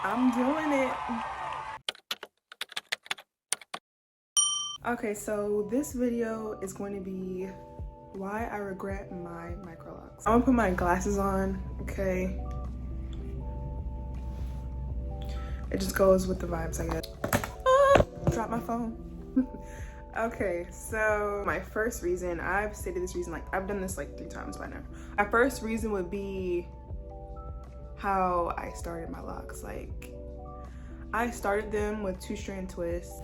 I'm doing it. Okay, so this video is going to be why I regret my microlocs. I'm gonna put my glasses on, okay? It just goes with the vibes, I guess. Drop my phone. Okay, so my first reason, I've stated this reason, like I've done this like 3 times by now. My first reason would be how I started my locks. Like I started them with 2-strand twists,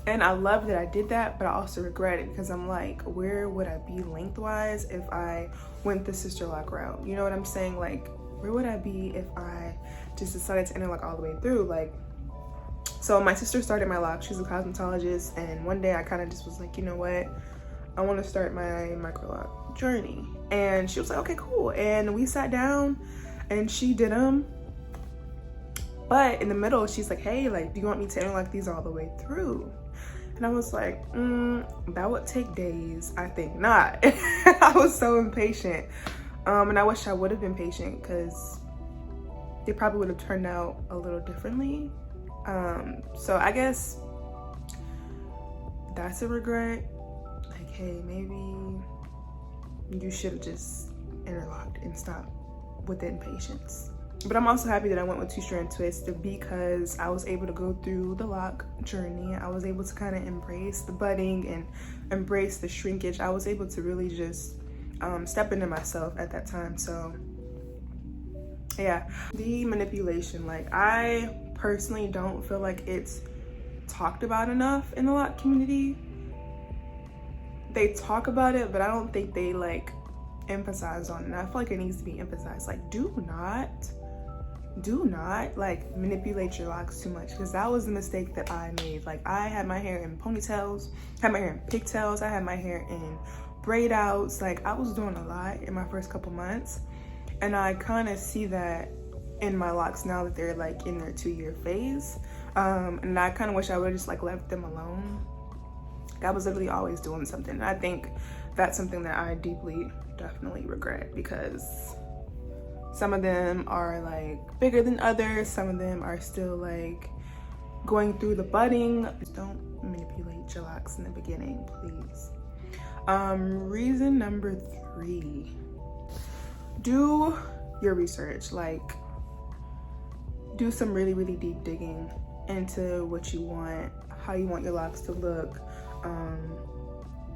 and I love that I did that, but I also regret it because I'm like, where would I be lengthwise if I went the sister lock route? You know what I'm saying? Like, where would I be if I just decided to interlock all the way through? Like, so my sister started my lock. She's a cosmetologist, and one day I kind of just was like, you know what? I want to start my microloc journey. And she was like, okay, cool. And we sat down and she did them. But in the middle, she's like, hey, like, do you want me to interlock these all the way through? And I was like, that would take days. I think not. I was so impatient. And I wish I would have been patient because they probably would have turned out a little differently. So I guess that's a regret. Like, hey, maybe you should have just interlocked and stopped with the impatience. But I'm also happy that I went with 2-strand twists because I was able to go through the lock journey. I was able to kind of embrace the budding and embrace the shrinkage. I was able to really just step into myself at that time. So yeah, the manipulation, like I personally don't feel like it's talked about enough in the lock community. They talk about it, but I don't think they like emphasize on it. And I feel like it needs to be emphasized. Like, do not like manipulate your locks too much, because that was the mistake that I made. Like, I had my hair in ponytails, had my hair in pigtails, I had my hair in braid outs. Like, I was doing a lot in my first couple months, and I kind of see that in my locks now that they're like in their 2-year phase. And I kind of wish I would have just like left them alone. I was literally always doing something. And I think that's something that I definitely regret, because some of them are like bigger than others. Some of them are still like going through the budding. Just don't manipulate your locks in the beginning, please. Reason number 3, do your research. Like, do some really deep digging into what you want, how you want your locks to look.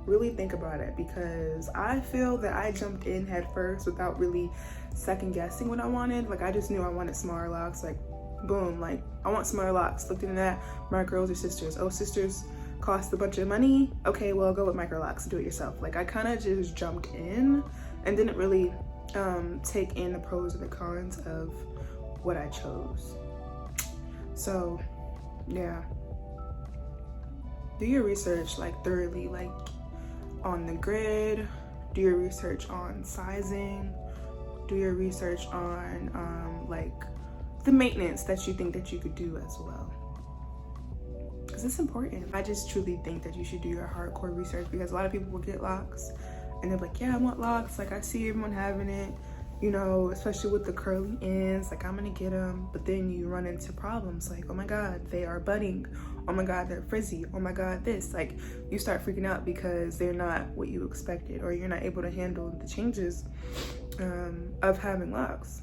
Really think about it, because I feel that I jumped in head first without really second guessing what I wanted. Like, I just knew I wanted smaller locks. Like, boom, like I want smaller locks. Looked into that, micros or sisters. Oh, sisters cost a bunch of money. Okay, well, go with microlocs, do it yourself. Like, I kind of just jumped in and didn't really take in the pros and the cons of what I chose. So yeah, do your research like thoroughly, like on the grid. Do your research on sizing. Do your research on like the maintenance that you think that you could do as well, because it's important. I just truly think that you should do your hardcore research, because a lot of people will get locks and they're like, yeah, I want locks, like I see everyone having it, you know, especially with the curly ends, like I'm gonna get them. But then you run into problems like, oh my god, they are budding, oh my god, they're frizzy, oh my god, this. Like, you start freaking out because they're not what you expected, or you're not able to handle the changes of having locks.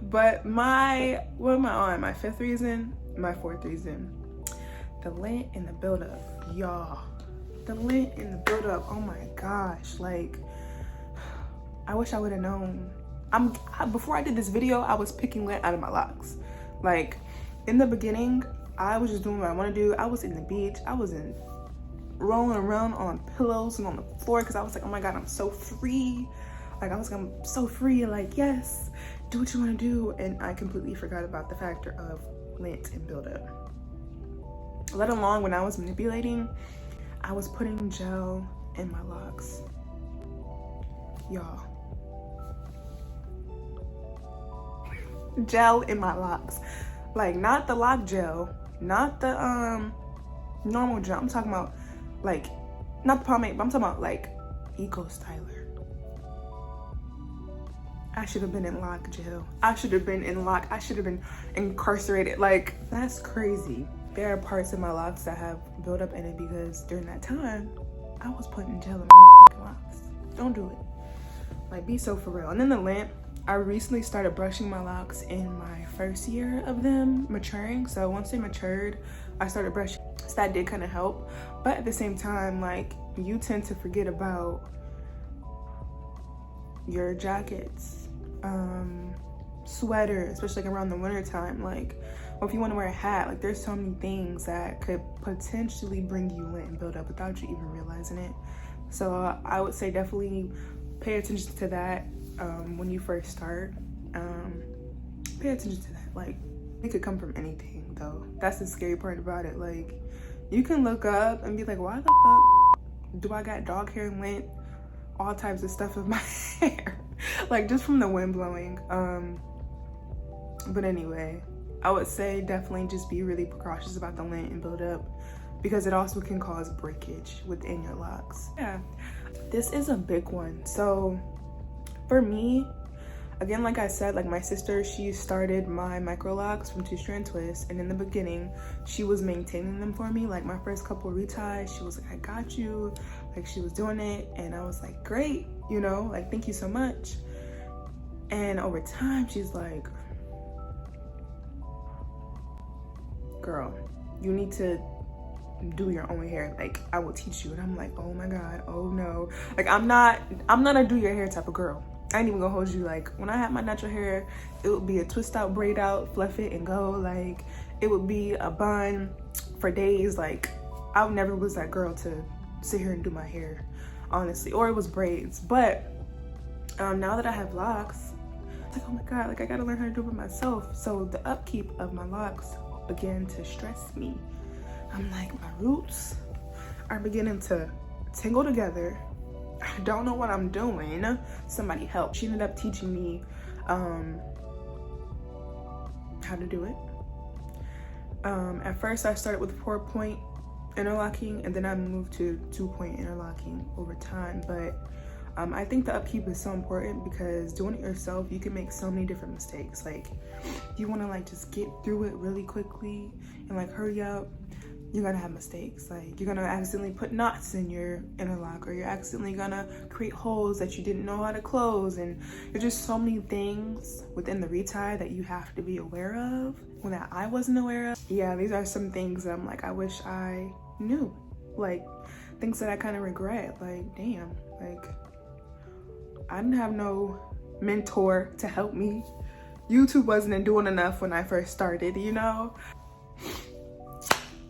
But what am I on? My 5th reason, my 4th reason, the lint and the buildup, y'all. The lint and the buildup, oh my gosh, like I wish I would have known. Before I did this video, I was picking lint out of my locks. Like, in the beginning, I was just doing what I want to do. I was in the beach. I was rolling around on pillows and on the floor, because I was like, oh my god, I'm so free. Like, I was like, I'm so free, and like, yes, do what you want to do. And I completely forgot about the factor of lint and buildup. Let alone when I was manipulating, I was putting gel in my locks. Y'all. Gel in my locks. Like, not the lock gel, not the normal gel. I'm talking about like, not the pomade, but I'm talking about like Eco Styler. I should have been in lock jail. I should have been in lock. I should have been incarcerated. Like, that's crazy. There are parts of my locks that have built up in it because during that time, I was put in jail in my fucking locks. Don't do it. Like, be so for real. And then the lint, I recently started brushing my locks in my first year of them maturing. So once they matured, I started brushing. So that did kind of help. But at the same time, like, you tend to forget about your jackets, sweaters, especially like around the winter time. Like, or if you want to wear a hat, like there's so many things that could potentially bring you lint and build up without you even realizing it. So I would say definitely pay attention to that when you first start. Pay attention to that. Like, it could come from anything though. That's the scary part about it. Like, you can look up and be like, why the fuck do I got dog hair and lint, all types of stuff in my hair? Like, just from the wind blowing. But anyway, I would say definitely just be really precautious about the lint and build up, because it also can cause breakage within your locks. Yeah, this is a big one. So for me, again, like I said, like my sister, she started my microlocs from 2-strand twists, and in the beginning she was maintaining them for me. Like my first couple reties, she was like, I got you. Like, she was doing it, and I was like, great, you know, like, thank you so much. And over time, she's like, girl, you need to do your own hair. Like, I will teach you. And I'm like, oh my God, oh no. Like, I'm not a do your hair type of girl. I ain't even gonna hold you. Like, when I had my natural hair, it would be a twist out, braid out, fluff it and go. Like, it would be a bun for days. Like, I never was that girl to sit here and do my hair, honestly. Or it was braids. But now that I have locks, it's like, oh my God, like, I gotta learn how to do it myself. So the upkeep of my locks began to stress me. I'm like, my roots are beginning to tangle together. I don't know what I'm doing. Somebody help. She ended up teaching me how to do it. At first I started with 4-point interlocking, and then I moved to 2-point interlocking over time. But I think the upkeep is so important, because doing it yourself, you can make so many different mistakes. Like, if you want to like just get through it really quickly and like hurry up, you're gonna have mistakes. Like, you're gonna accidentally put knots in your interlock, or you're accidentally gonna create holes that you didn't know how to close. And there's just so many things within the retie that you have to be aware of, when that I wasn't aware of. Yeah, these are some things that I'm like, I wish I knew. Like, things that I kind of regret. Like, damn, like, I didn't have no mentor to help me. YouTube wasn't doing enough when I first started, you know?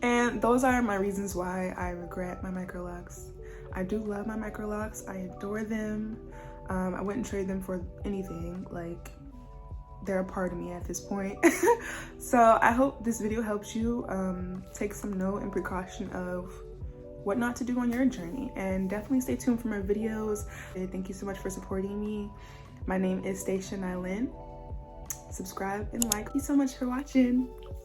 And those are my reasons why I regret my microlocs. I do love my microlocs. I adore them. I wouldn't trade them for anything. Like, they're a part of me at this point. So I hope this video helps you take some note and precaution of what not to do on your journey. And definitely stay tuned for more videos. Thank you so much for supporting me. My name is Stacia.nylyn. Subscribe and like. Thank you so much for watching.